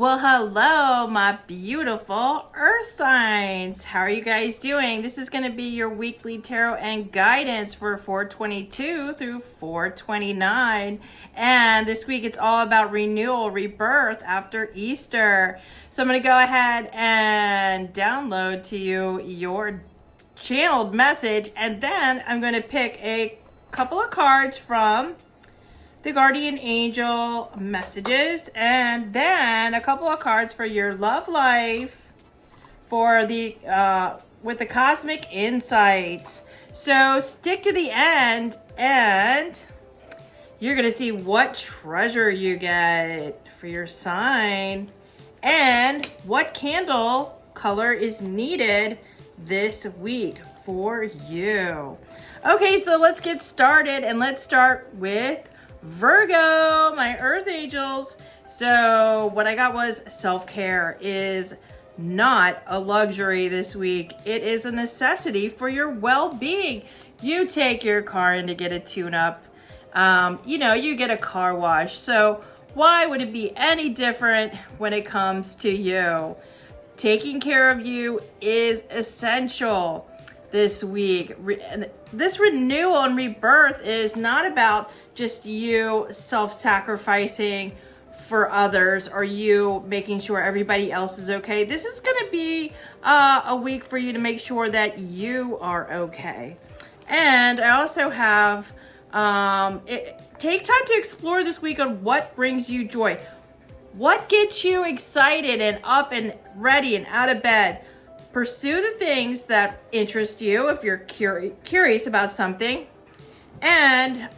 Well, hello, my beautiful earth signs. How are you guys doing? This is going to be your weekly tarot and guidance for 422 through 429. And this week it's all about renewal, rebirth after Easter. So I'm going to go ahead and download to you your channeled message, and then I'm going to pick a couple of cards from the guardian angel messages, and then a couple of cards for your love life for the with the cosmic insights. So stick to the end and you're gonna see what treasure you get for your sign and what candle color is needed this week for you. Okay, so let's get started, and let's start with Virgo, my earth angels. So what I got was self-care is not a luxury this week. It is a necessity for your well-being. You take your car in to get a tune-up. You get a car wash. So why would it be any different when it comes to you? Taking care of you is essential this week. This renewal and rebirth is not about just you self-sacrificing for others or you making sure everybody else is okay. This is going to be a week for you to make sure that you are okay. And I also have take time to explore this week on what brings you joy. What gets you excited and up and ready and out of bed? Pursue the things that interest you if you're curious about something. And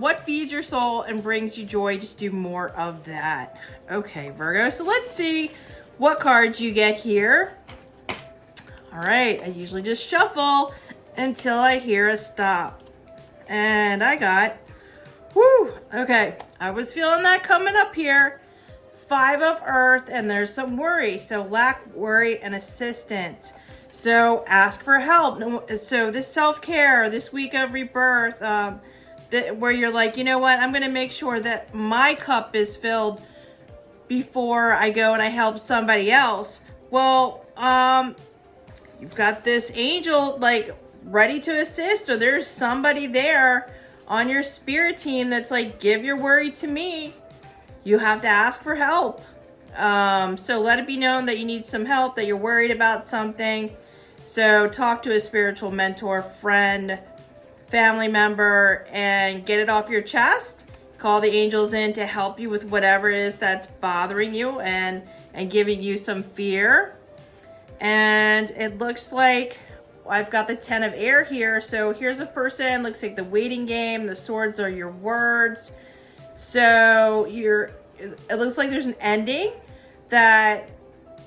what feeds your soul and brings you joy, just do more of that. Okay, Virgo, so let's see what cards you get here. All right, I usually just shuffle until I hear a stop. And I got, okay, I was feeling that coming up here. 5 of Earth, and there's some worry. So lack, worry, and assistance. So ask for help. So this self-care, this week of rebirth, where you're like, you know what, I'm going to make sure that my cup is filled before I go and I help somebody else. Well, you've got this angel like ready to assist, or there's somebody there on your spirit team that's like, give your worry to me. You have to ask for help. So let it be known that you need some help, that you're worried about something. So talk to a spiritual mentor, friend, family member, and get it off your chest. Call the angels in to help you with whatever it is that's bothering you and giving you some fear. And it looks like I've got the 10 of air here. So here's a person, looks like the waiting game. The swords are your words. So it looks like there's an ending, that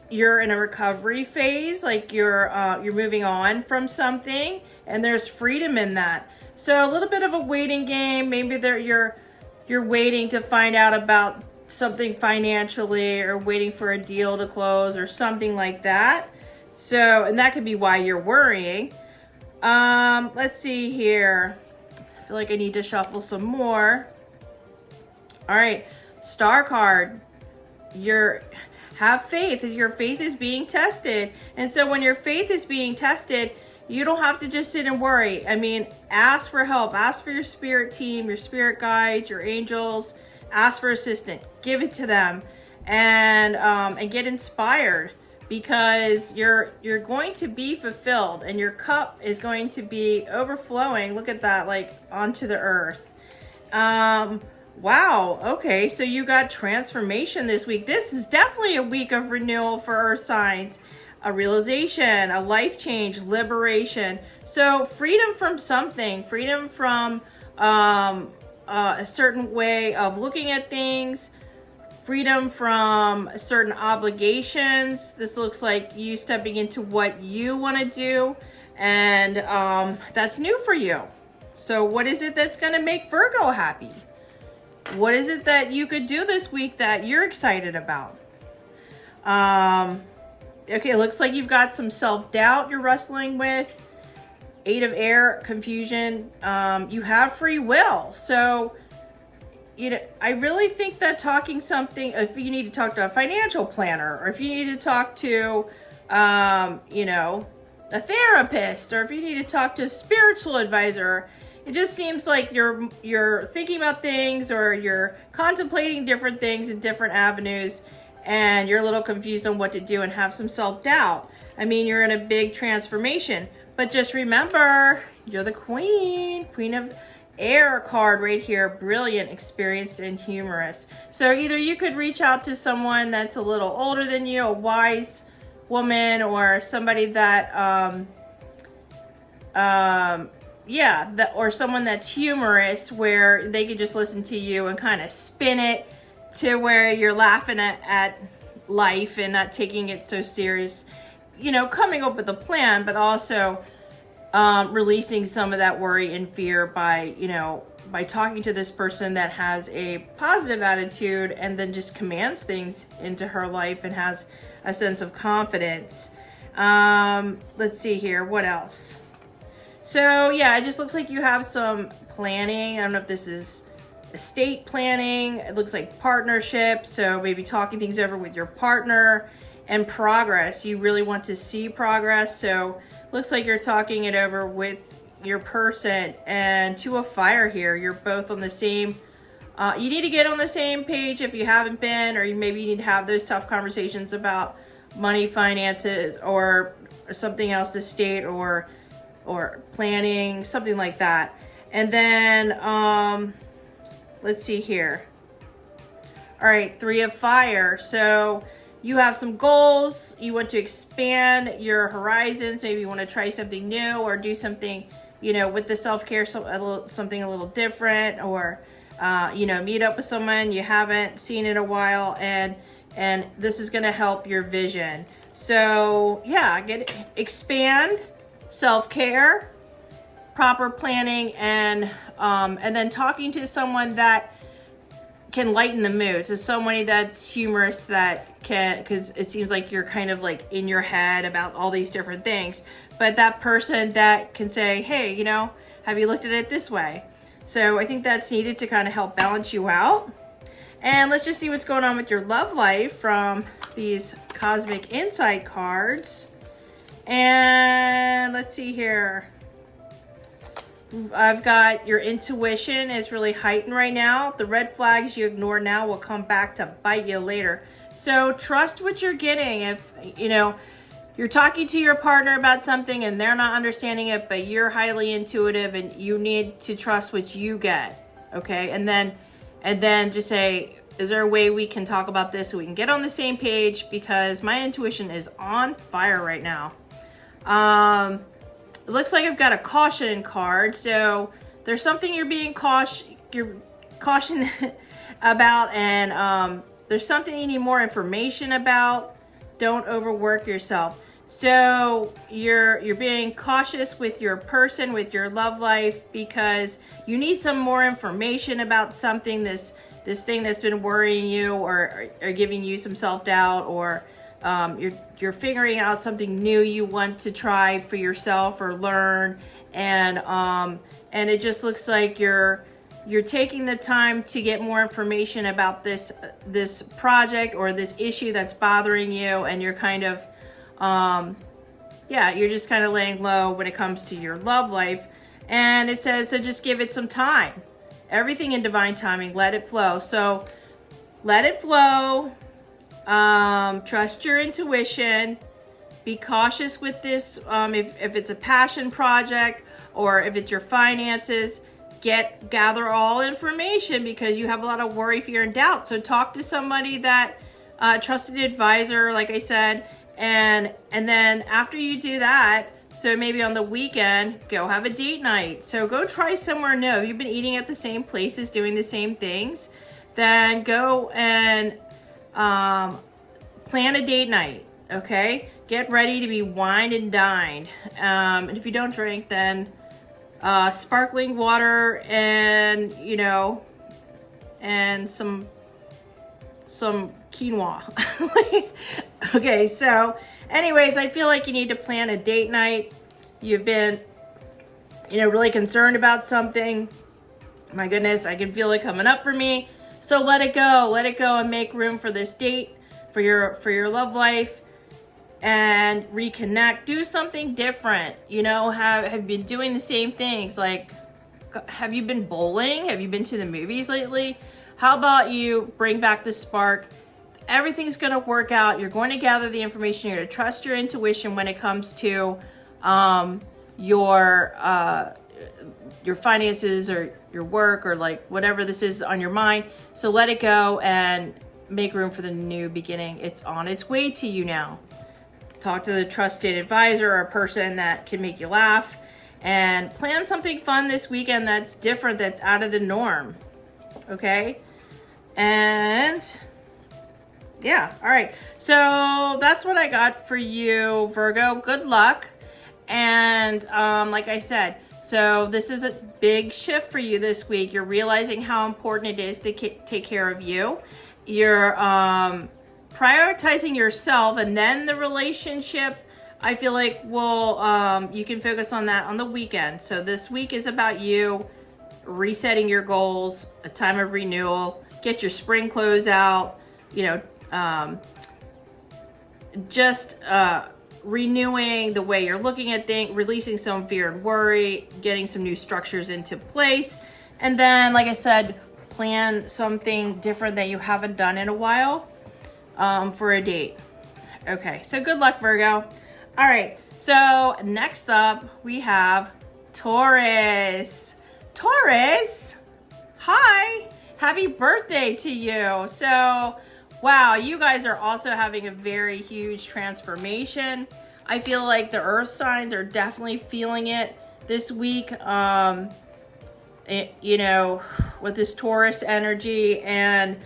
you're in a recovery phase, like you're moving on from something, and there's freedom in that. So a little bit of a waiting game. Maybe you're waiting to find out about something financially, or waiting for a deal to close or something like that. So, and that could be why you're worrying. Let's see here. I feel like I need to shuffle some more. All right, Star card. Have faith. Your faith is being tested. And so when your faith is being tested, you don't have to just sit and worry. I mean, ask for help. Ask for your spirit team, your spirit guides, your angels. Ask for assistance. Give it to them, and get inspired, because you're going to be fulfilled, and your cup is going to be overflowing. Look at that, like onto the earth. Wow, okay, so you got transformation this week. This is definitely a week of renewal for earth signs. A realization, a life change, liberation. So freedom from something, freedom from a certain way of looking at things, freedom from certain obligations. This looks like you stepping into what you want to do, and that's new for you. So what is it that's going to make Virgo happy? What is it that you could do this week that you're excited about? Okay, it looks like you've got some self-doubt you're wrestling with. 8 of air, confusion. You have free will. So I really think that talking something, if you need to talk to a financial planner, or if you need to talk to, a therapist, or if you need to talk to a spiritual advisor, it just seems like you're thinking about things, or you're contemplating different things in different avenues, and you're a little confused on what to do and have some self-doubt. I mean, you're in a big transformation, but just remember, you're the queen of air card right here. Brilliant, experienced, and humorous. So either you could reach out to someone that's a little older than you, a wise woman, or somebody that or someone that's humorous, where they could just listen to you and kind of spin it to where you're laughing at life and not taking it so serious, coming up with a plan, but also releasing some of that worry and fear by talking to this person that has a positive attitude and then just commands things into her life and has a sense of confidence. Let's see here, what else? So yeah, it just looks like you have some planning. I don't know if this is estate planning. It looks like partnership, so maybe talking things over with your partner. And progress, you really want to see progress, so looks like you're talking it over with your person. And Two of Fire here, you're both on the same, you need to get on the same page if you haven't been, or maybe you need to have those tough conversations about money, finances, or something else, estate, or planning, something like that. And then let's see here. All right, Three of Fire. So you have some goals. You want to expand your horizons. Maybe you want to try something new, or do something, with the self-care, something a little different, or meet up with someone you haven't seen in a while, and this is going to help your vision. So yeah, expand, self-care, proper planning, and then talking to someone that can lighten the mood. So somebody that's humorous, that can, because it seems like you're kind of like in your head about all these different things, but that person that can say, hey, have you looked at it this way? So I think that's needed to kind of help balance you out. And let's just see what's going on with your love life from these Cosmic Insight cards. And let's see here. I've got your intuition is really heightened right now. The red flags you ignore now will come back to bite you later. So trust what you're getting. If, you're talking to your partner about something and they're not understanding it, but you're highly intuitive and you need to trust what you get. Okay. And then just say, is there a way we can talk about this so we can get on the same page? Because my intuition is on fire right now. It looks like I've got a caution card. So there's something you're being cautioned about, and there's something you need more information about. Don't overwork yourself. So you're being cautious with your person, with your love life, because you need some more information about something, this thing that's been worrying you, or giving you some self-doubt, or you're figuring out something new you want to try for yourself or learn, and it just looks like you're taking the time to get more information about this project or this issue that's bothering you, and you're kind of you're just kind of laying low when it comes to your love life. And it says, so just give it some time. Everything in divine timing, let it flow. So let it flow. Trust your intuition. Be cautious with this. If it's a passion project, or if it's your finances, gather all information, because you have a lot of worry, fear, and doubt. So talk to somebody that trusted advisor, like I said, and then after you do that, so maybe on the weekend, go have a date night. So go try somewhere new. You've been eating at the same places, doing the same things, then go and plan a date night. Okay, get ready to be wined and dined. And if you don't drink, then sparkling water and and some quinoa. Okay, so anyways, I feel like you need to plan a date night. You've been really concerned about something, My goodness, I can feel it coming up for me. So let it go and make room for this date, for your love life, and reconnect. Do something different. You know, have you been doing the same things? Like, have you been bowling? Have you been to the movies lately? How about you bring back the spark? Everything's going to work out. You're going to gather the information. You're going to trust your intuition when it comes to your finances or your work, or like whatever this is on your mind. So let it go and make room for the new beginning. It's on its way to you now. Talk to the trusted advisor or a person that can make you laugh, and plan something fun this weekend that's different, that's out of the norm. Okay? And yeah, all right. So that's what I got for you, Virgo. Good luck. And like I said, so this is a big shift for you this week. You're realizing how important it is to take care of you. You're prioritizing yourself, and then the relationship, I feel like, will you can focus on that on the weekend. So this week is about you resetting your goals, a time of renewal. Get your spring clothes out, you know, just renewing the way you're looking at things, releasing some fear and worry, getting some new structures into place. And then, like I said, plan something different that you haven't done in a while for a date. Okay, so good luck, Virgo. All right, so next up we have Taurus. Taurus, hi, happy birthday to you. So wow, you guys are also having a very huge transformation. I feel like the earth signs are definitely feeling it this week. You know, with this Taurus energy, and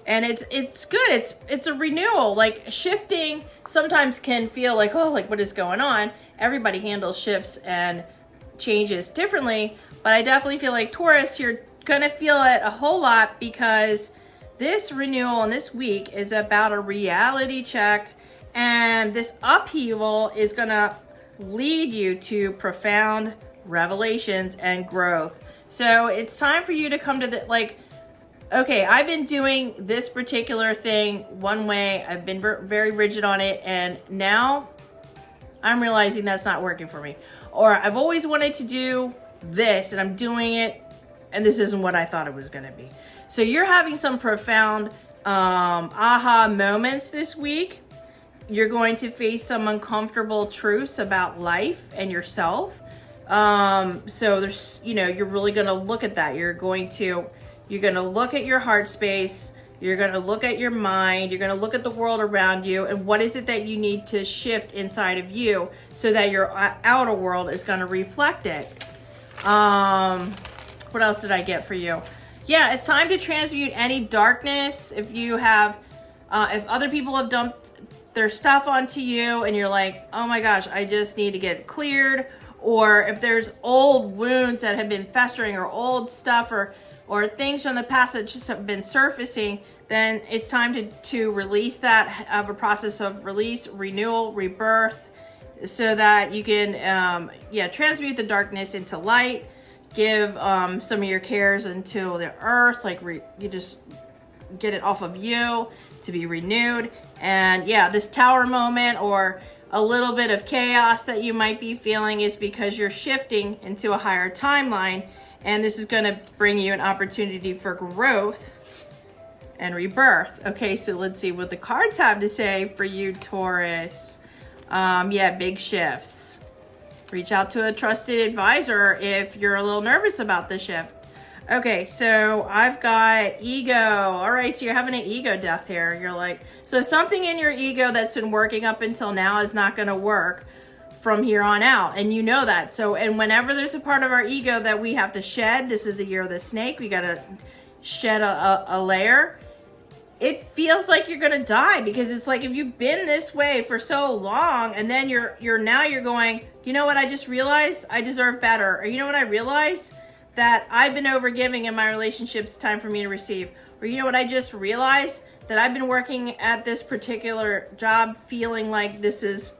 it's good. It's a renewal. Like, shifting sometimes can feel like, oh, like what is going on? Everybody handles shifts and changes differently, but I definitely feel like Taurus, you're gonna feel it a whole lot, because this renewal in this week is about a reality check, and this upheaval is gonna lead you to profound revelations and growth. So it's time for you to come to the, like, okay, I've been doing this particular thing one way, I've been very rigid on it, and now I'm realizing that's not working for me. Or I've always wanted to do this and I'm doing it, and this isn't what I thought it was gonna be. So you're having some profound aha moments this week. You're going to face some uncomfortable truths about life and yourself. So there's, you know, you're really going to look at that. You're going to look at your heart space. You're going to look at your mind. You're going to look at the world around you, and what is it that you need to shift inside of you so that your outer world is going to reflect it. What else did I get for you? Yeah, it's time to transmute any darkness. If you have, if other people have dumped their stuff onto you and you're like, oh my gosh, I just need to get it cleared. Or if there's old wounds that have been festering, or old stuff, or things from the past that just have been surfacing, then it's time to release that, have a process of release, renewal, rebirth, so that you can, transmute the darkness into light. Give some of your cares into the earth, like you just get it off of you to be renewed. And yeah, this tower moment, or a little bit of chaos that you might be feeling, is because you're shifting into a higher timeline, and this is going to bring you an opportunity for growth and rebirth. Okay, so let's see what the cards have to say for you, Taurus. Big shifts. Reach out to a trusted advisor if you're a little nervous about the shift. Okay, so I've got ego. All right, so you're having an ego death here. You're like, so something in your ego that's been working up until now is not going to work from here on out, and you know that. So, and whenever there's a part of our ego that we have to shed, this is the year of the snake, we got to shed a layer. It feels like you're gonna die, because it's like, if you've been this way for so long, and then you're going, you know what, I just realized I deserve better. Or you know what, I realized that I've been overgiving in my relationships, time for me to receive. Or you know what, I just realized that I've been working at this particular job feeling like this is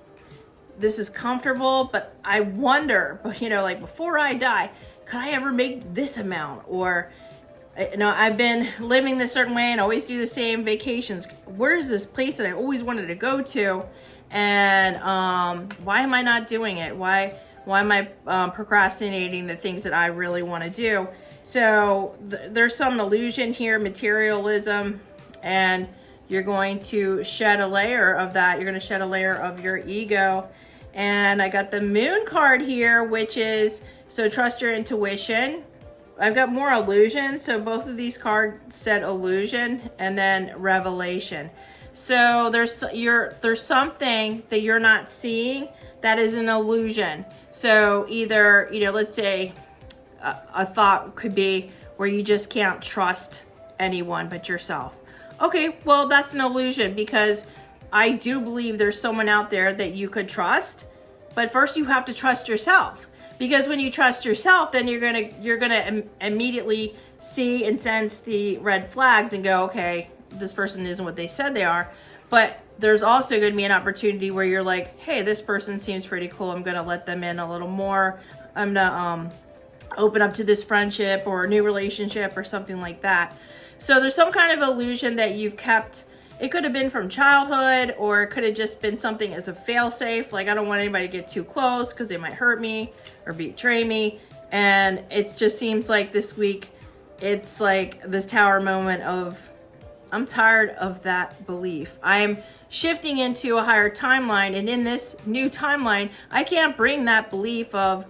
comfortable, but I wonder, you know, like, before I die, could I ever make this amount? Or, you know, I've been living this certain way and always do the same vacations. Where's this place that I always wanted to go to? And why am I not doing it? Why am I procrastinating the things that I really want to do? So there's some illusion here, materialism, and you're going to shed a layer of that. You're going to shed a layer of your ego. And I got the Moon card here, which is, so trust your intuition. I've got more illusion. So both of these cards said illusion and then revelation. So there's something that you're not seeing that is an illusion. So either, you know, let's say a thought could be where you just can't trust anyone but yourself. Okay, well, that's an illusion, because I do believe there's someone out there that you could trust, but first you have to trust yourself. Because when you trust yourself, then you're gonna immediately see and sense the red flags and go, okay, this person isn't what they said they are. But there's also going to be an opportunity where you're like, hey, this person seems pretty cool. I'm going to let them in a little more. I'm going to open up to this friendship or a new relationship or something like that. So there's some kind of illusion that you've kept. It could have been from childhood, or it could have just been something as a fail-safe. Like, I don't want anybody to get too close because they might hurt me or betray me. And it just seems like this week, it's like this tower moment of, I'm tired of that belief. I'm shifting into a higher timeline, and in this new timeline, I can't bring that belief of,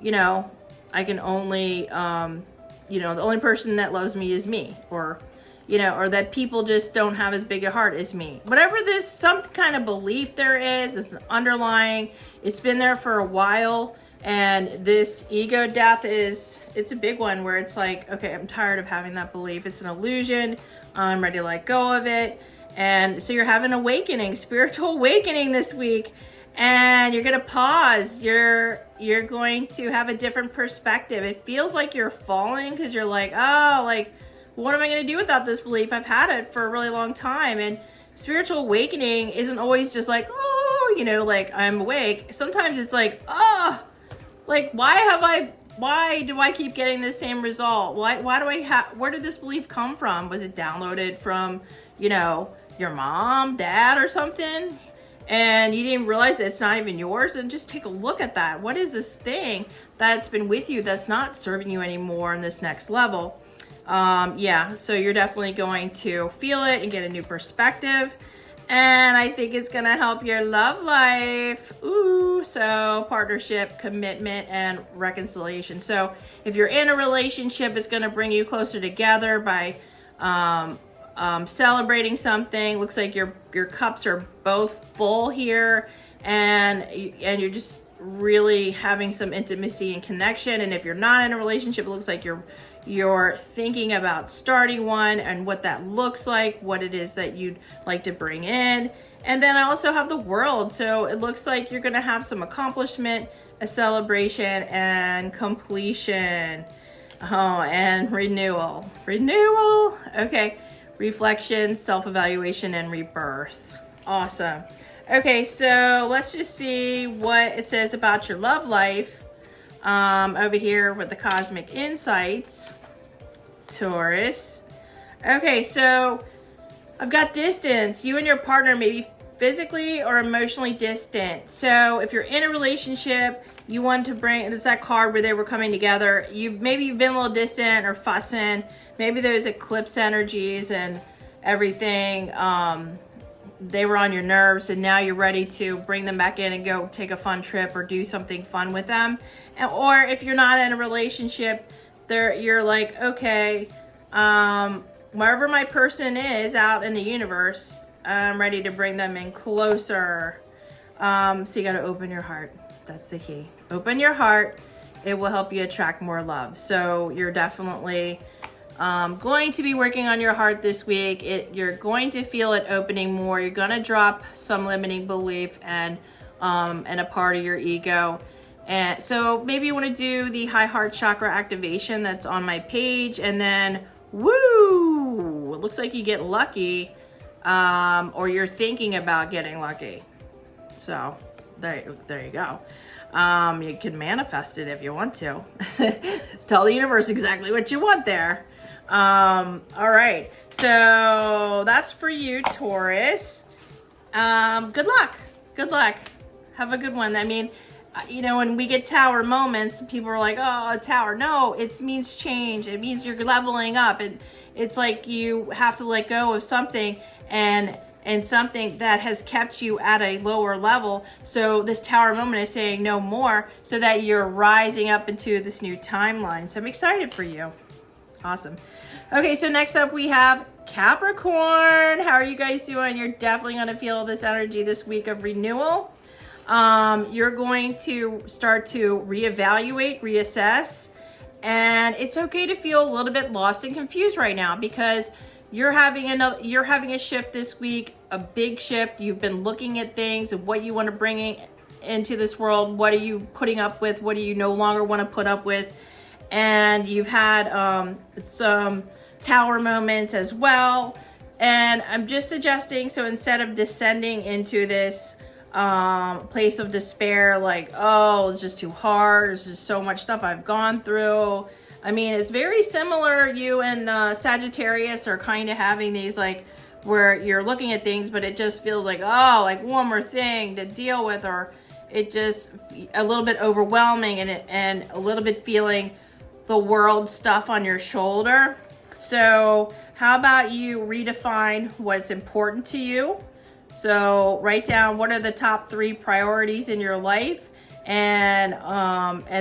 you know, I can only, you know, the only person that loves me is me, or, you know, or that people just don't have as big a heart as me. Whatever this, some kind of belief there is, it's underlying, it's been there for a while. And this ego death it's a big one, where it's like, okay, I'm tired of having that belief. It's an illusion. I'm ready to let go of it. And so you're having awakening, spiritual awakening this week. And you're going to pause. You're going to have a different perspective. It feels like you're falling because you're like, oh, like, what am I going to do without this belief? I've had it for a really long time. And spiritual awakening isn't always just like, oh, you know, like, I'm awake. Sometimes it's like, oh, like, why do I keep getting the same result? Why do I where did this belief come from? Was it downloaded from, you know, your mom, dad, or something? And you didn't realize that it's not even yours? And just take a look at that. What is this thing that's been with you that's not serving you anymore in this next level? Yeah, so you're definitely going to feel it and get a new perspective. And I think it's going to help your love life. Ooh, so partnership, commitment, and reconciliation. So if you're in a relationship, it's going to bring you closer together by celebrating something. Looks like your cups are both full here, and you're just really having some intimacy and connection. And if you're not in a relationship, it looks like you're thinking about starting one and what that looks like, what it is that you'd like to bring in. And then I also have the World. So it looks like you're going to have some accomplishment, a celebration, and completion. Oh, and renewal. Renewal. Okay. Reflection, self-evaluation, and rebirth. Awesome. Okay, so let's just see what it says about your love life. Over here with the Cosmic Insights, Taurus. Okay, so I've got distance. You and your partner may be physically or emotionally distant. So if you're in a relationship, you want to bring, this is that card where they were coming together. Maybe you've been a little distant or fussing. Maybe there's eclipse energies and everything. They were on your nerves, and now you're ready to bring them back in and go take a fun trip or do something fun with them. Or if you're not in a relationship, you're like, okay, wherever my person is out in the universe, I'm ready to bring them in closer. So you got to open your heart. That's the key. Open your heart. It will help you attract more love. So you're definitely going to be working on your heart this week. You're going to feel it opening more. You're going to drop some limiting belief and a part of your ego. And so maybe you want to do the high heart chakra activation that's on my page, and then woo, it looks like you get lucky, or you're thinking about getting lucky. So There you go. You can manifest it if you want to. Tell the universe exactly what you want there. All right. So that's for you, Taurus. Good luck. Good luck. Have a good one. I mean, when we get tower moments, people are like, oh, a tower. No, it means change. It means you're leveling up. It's like you have to let go of something and something that has kept you at a lower level. So this tower moment is saying no more, so that you're rising up into this new timeline. So I'm excited for you. Awesome. Okay, so next up we have Capricorn. How are you guys doing? You're definitely going to feel this energy this week of renewal. You're going to start to reevaluate, reassess, and it's okay to feel a little bit lost and confused right now, because you're having a shift this week, a big shift. You've been looking at things and what you want to bring into this world. What are you putting up with? What do you no longer want to put up with? And you've had some tower moments as well. And I'm just suggesting, so instead of descending into this place of despair, like, oh, it's just too hard, there's just so much stuff I've gone through. I mean, it's very similar. You and Sagittarius are kind of having these, like, where you're looking at things, but it just feels like, oh, like one more thing to deal with, or it just a little bit overwhelming, and a little bit feeling the world stuff on your shoulder. So how about you redefine what's important to you? So write down what are the top 3 priorities in your life, and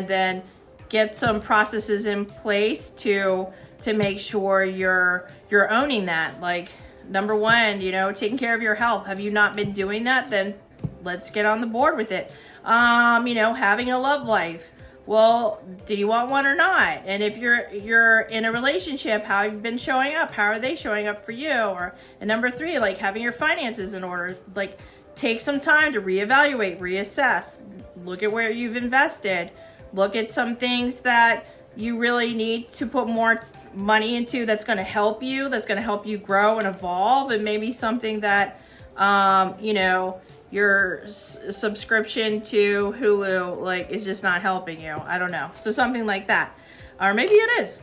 then get some processes in place to make sure you're owning that. Like, number 1, taking care of your health. Have you not been doing that? Then let's get on the board with it. Having a love life. Well, do you want one or not? And if you're in a relationship, how have you been showing up? How are they showing up for you? And number 3, like having your finances in order. Like, take some time to reevaluate, reassess, look at where you've invested, look at some things that you really need to put more money into that's going to help you grow and evolve, and maybe something that, your subscription to Hulu, like, is just not helping you. I don't know. So something like that. Or maybe it is.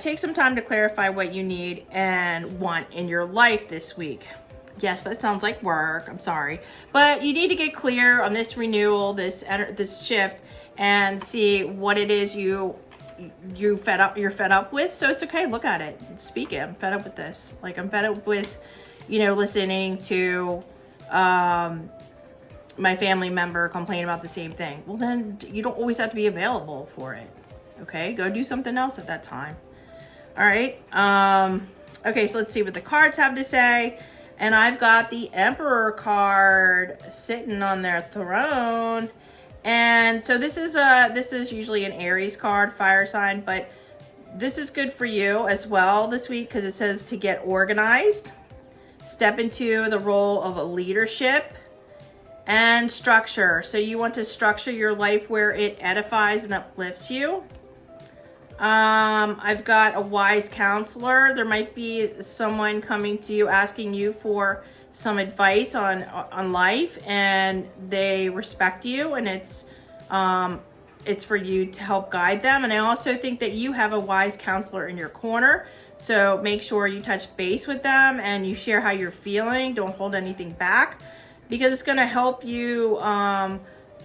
Take some time to clarify what you need and want in your life this week. Yes, that sounds like work. I'm sorry. But you need to get clear on this renewal, this shift, and see what it is you're fed up with. So it's okay. Look at it. Speak it. I'm fed up with this. Like, I'm fed up with, listening to my family member complain about the same thing. Well, then you don't always have to be available for it. Okay, go do something else at that time. All right. Okay, so let's see what the cards have to say. And I've got the Emperor card sitting on their throne. And so this is usually an Aries card, fire sign, but this is good for you as well this week, because it says to get organized, step into the role of a leadership, and structure. So you want to structure your life where it edifies and uplifts you. I've got a wise counselor. There might be someone coming to you asking you for some advice on life, and they respect you, and it's for you to help guide them. And I also think that you have a wise counselor in your corner. So make sure you touch base with them and you share how you're feeling. Don't hold anything back, because it's going to help you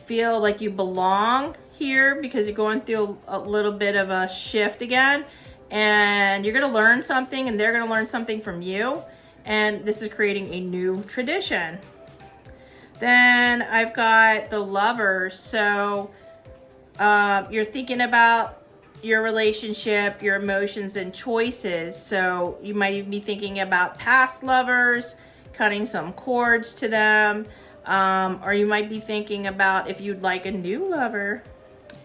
feel like you belong here, because you're going through a little bit of a shift again, and you're going to learn something, and they're going to learn something from you. And this is creating a new tradition. Then I've got the Lovers. So you're thinking about your relationship, your emotions, and choices. So you might even be thinking about past lovers, cutting some cords to them. Or you might be thinking about if you'd like a new lover.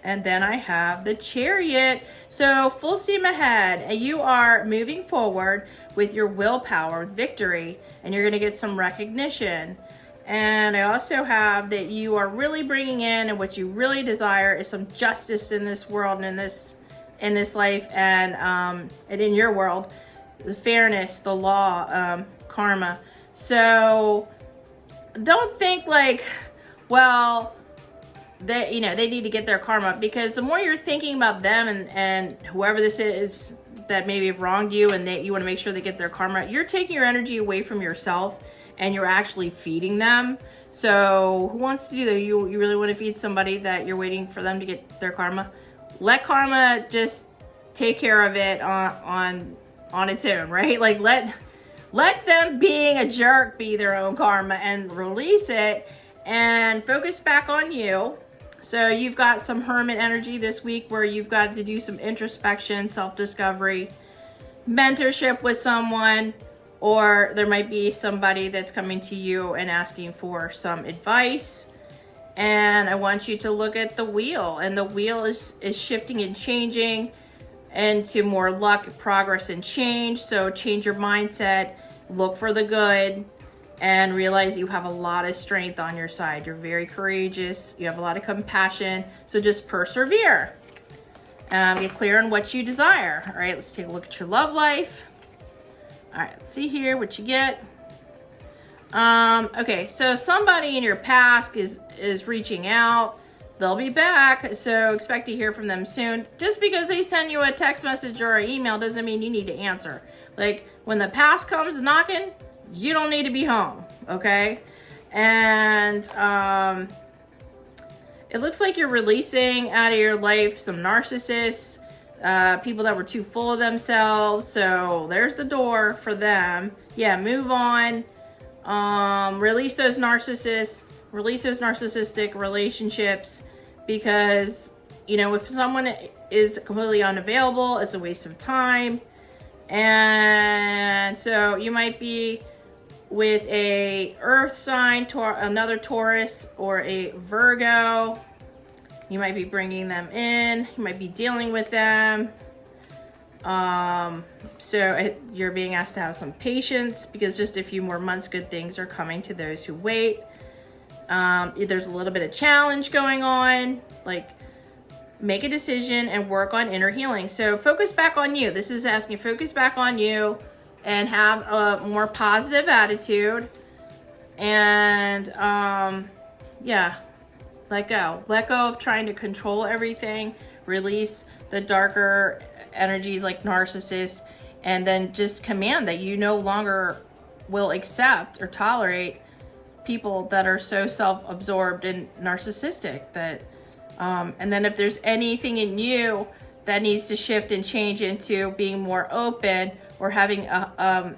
And then I have the Chariot. So full steam ahead. And you are moving forward with your willpower, victory, and you're going to get some recognition. And I also have that you are really bringing in, and what you really desire is some justice in this world and in this life, and in your world, the fairness, the law, karma. So don't think like, well, they, you know, they need to get their karma, because the more you're thinking about them and whoever this is that maybe have wronged you, and you want to make sure they get their karma, you're taking your energy away from yourself and you're actually feeding them. So who wants to do that? You really want to feed somebody that you're waiting for them to get their karma? Let karma just take care of it on its own, right? Like let them being a jerk be their own karma, and release it and focus back on you. So you've got some hermit energy this week where you've got to do some introspection, self-discovery, mentorship with someone, or there might be somebody that's coming to you and asking for some advice. And I want you to look at the wheel, and the wheel is shifting and changing into more luck, progress, and change. So change your mindset, look for the good, and realize you have a lot of strength on your side. You're very courageous. You have a lot of compassion. So just persevere. Get clear on what you desire. All right, let's take a look at your love life. All right, let's see here what you get. Okay, so somebody in your past is reaching out. They'll be back, so expect to hear from them soon. Just because they send you a text message or an email doesn't mean you need to answer. Like, when the past comes knocking, you don't need to be home, okay? And it looks like you're releasing out of your life some narcissists, people that were too full of themselves. So there's the door for them. Yeah, move on. Release those narcissists, release those narcissistic relationships, because, you know, if someone is completely unavailable, it's a waste of time. And so you might be with a earth sign, another Taurus, or a Virgo. You might be bringing them in. You might be dealing with them. So you're being asked to have some patience, because just a few more months, good things are coming to those who wait. There's a little bit of challenge going on. Like, make a decision and work on inner healing. So focus back on you. This is asking, focus back on you and have a more positive attitude. And yeah, let go of trying to control everything. Release the darker energies like narcissists, and then just command that you no longer will accept or tolerate people that are so self-absorbed and narcissistic. That and then if there's anything in you that needs to shift and change into being more open, or having a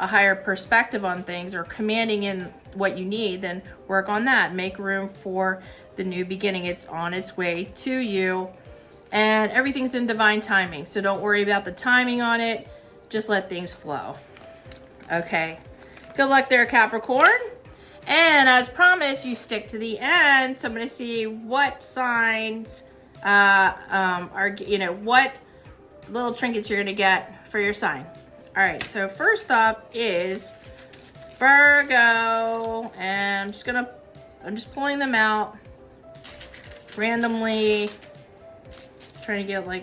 higher perspective on things, or commanding in what you need, then work on that. Make room for the new beginning. It's on its way to you, and everything's in divine timing. So don't worry about the timing on it. Just let things flow. Okay. Good luck there, Capricorn. And as promised, you stick to the end. So I'm going to see what signs are, you know, what little trinkets you're going to get for your sign. All right. So first up is Virgo, and I'm just pulling them out randomly, trying to get like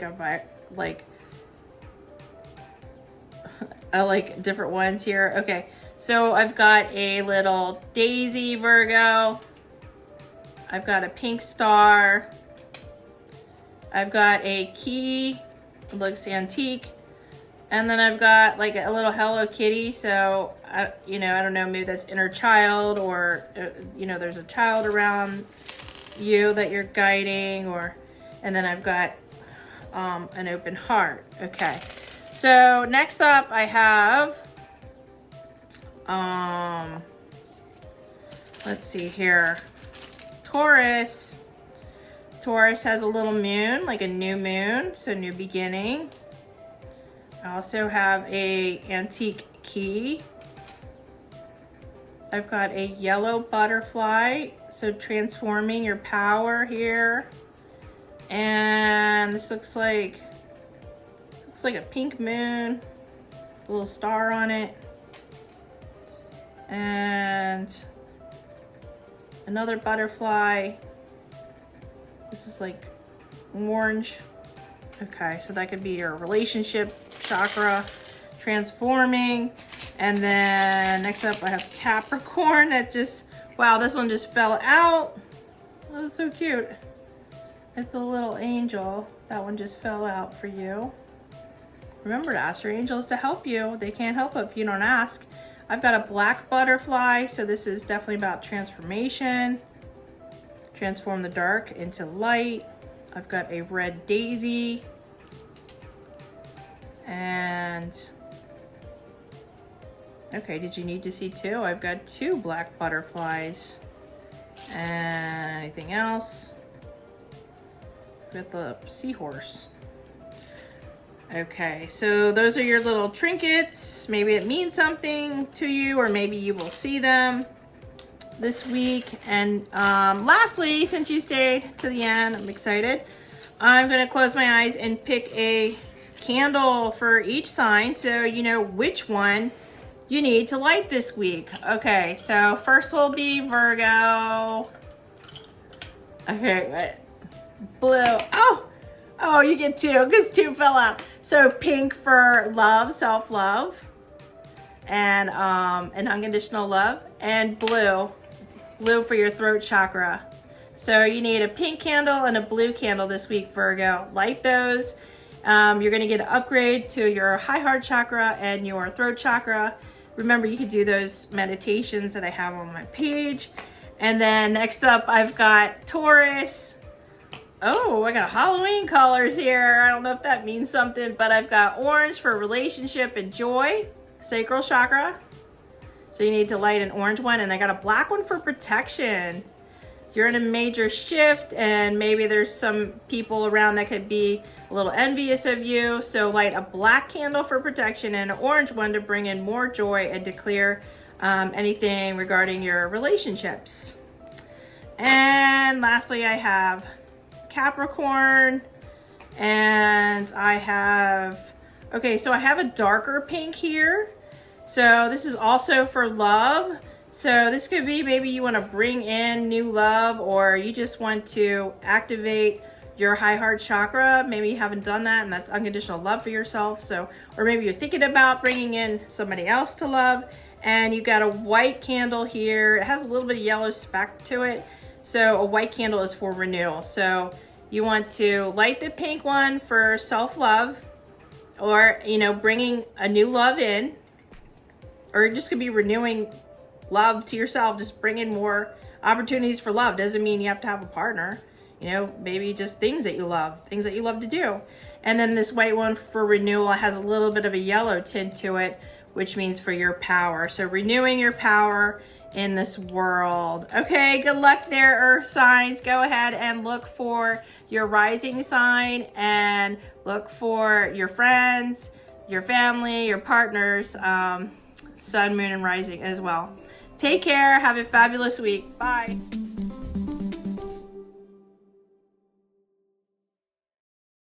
different ones here. Okay. So I've got a little daisy Virgo. I've got a pink star. I've got a key. It looks antique. And then I've got like a little Hello Kitty. So, I don't know, maybe that's inner child, or, there's a child around you that you're guiding, and then I've got an open heart. Okay. So next up I have, let's see here, Taurus. Taurus has a little moon, like a new moon, so new beginning. I also have a antique key. I've got a yellow butterfly, so transforming your power here. And this looks like a pink moon, a little star on it. And another butterfly. This is like orange. Okay, so that could be your relationship chakra transforming. And then next up I have Capricorn. Wow, this one just fell out. Oh, that's so cute. It's a little angel. That one just fell out for you. Remember to ask your angels to help you. They can't help it if you don't ask. I've got a black butterfly, so this is definitely about transformation. Transform the dark into light. I've got a red daisy. And okay, did you need to see two? I've got two black butterflies. And anything else? With the seahorse. Okay, so those are your little trinkets. Maybe it means something to you, or maybe you will see them this week. And lastly, since you stayed to the end, I'm excited. I'm gonna close my eyes and pick a candle for each sign so you know which one you need to light this week. Okay, so first will be Virgo. Okay, blue. Oh, you get two because two fell out. So pink for love, self-love, and unconditional love, and blue for your throat chakra. So you need a pink candle and a blue candle this week, Virgo. Light those. You're gonna get an upgrade to your high heart chakra and your throat chakra. Remember, you could do those meditations that I have on my page. And then next up, I've got Taurus. Oh, I got Halloween colors here. I don't know if that means something, but I've got orange for relationship and joy, sacral chakra. So you need to light an orange one, and I got a black one for protection. You're in a major shift, and maybe there's some people around that could be a little envious of you. So light a black candle for protection and an orange one to bring in more joy and to clear anything regarding your relationships. And lastly, I have Capricorn, and I have, okay, so I have a darker pink here. So this is also for love. So this could be maybe you want to bring in new love, or you just want to activate your high heart chakra. Maybe you haven't done that, and that's unconditional love for yourself. So, or maybe you're thinking about bringing in somebody else to love, and you've got a white candle here. It has a little bit of yellow speck to it. So a white candle is for renewal. So you want to light the pink one for self-love, or, you know, bringing a new love in, or it just could be renewing love to yourself. Just bring in more opportunities for love. Doesn't mean you have to have a partner. You know, maybe just things that you love to do. And then this white one for renewal has a little bit of a yellow tint to it, which means for your power. So renewing your power in this world. Okay, good luck there, Earth signs. Go ahead and look for your rising sign, and look for your friends, your family, your partners, sun, moon, and rising as well. Take care. Have a fabulous week. Bye.